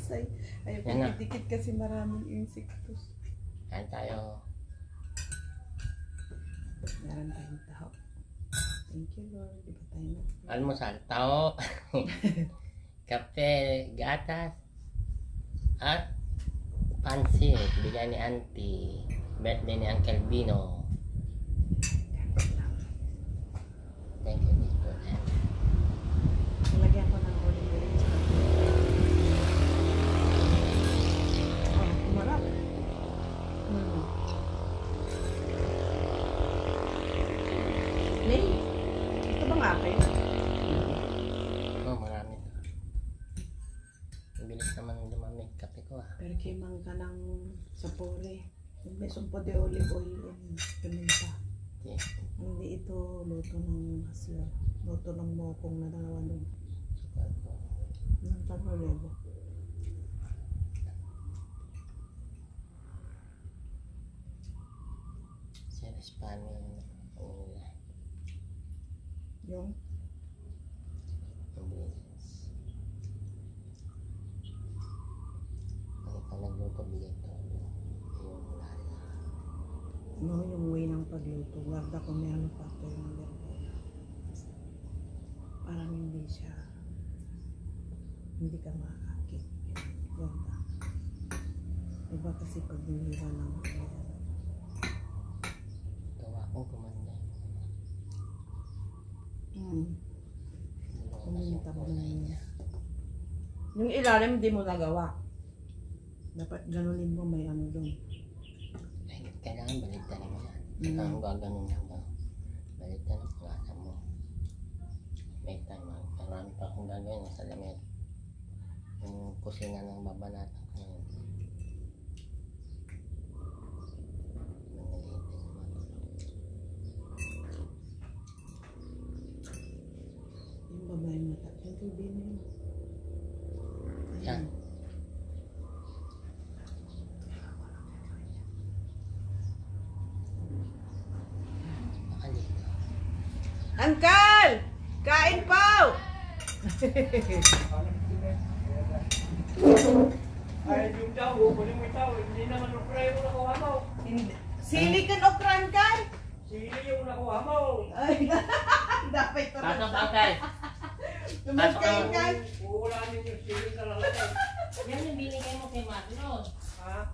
Say, ayaw Yan na. dikit kasi maraming insectos. Kain tayo. Meron tayong taho. Thank you, Lord. Di ba tayo na? Almusal, tao, kape, gatas, at pansit. Bigay ni Auntie. Birthday ni Uncle Bino. Thank you, Dito. Nalagyan ko ng olive oil. Oh, kumarap. May, ito bang akin? Oh, marami to. Bilis naman lumamig kape ko ah. Pero kimang ka ng sapore. May sumpo de olive oil and paminta. Okay. Hindi ito luto ng hasla. Luto ng mokong na dalawa doon. Sukal ko. Ng tanolebo. Sir Spanish. Yung Mabilis. Pagka nagluto, bigay ito. Yung lala. no, yung way ng pagluto. Guarda ko may ano factor ng lebo. Parang hindi siya, hindi ka makakakit. Guarda. Iba kasi pag binira ng Tawa ko kumanda. Kuminta mo na yun. Yung ilalim hindi mo nagawa. Dapat ganunin mo may ano doon. Ay, kailangan baligtarin mo yan. Kailangan gaganon yan ba? Baligtarin mo pangasa mo. May time, marami pa akong gagawin sa lamit. Yung kusina ng babanatan ko yun. Yung babae mata. Yung tubi na yun. Yan. Makalito. Uncle! Kain po! Ay, yung tao, kunin mo yung tao, hindi naman okra yung nakuha mo. Silicon okra, Uncle! Sili yung nakuha mo. Ay, dapat ito. Pasok, Uncle! Tumas kayo, Uncle! Uulanin yung sili sa lalaki. Yan yung binigay mo kay Marlon. Ha?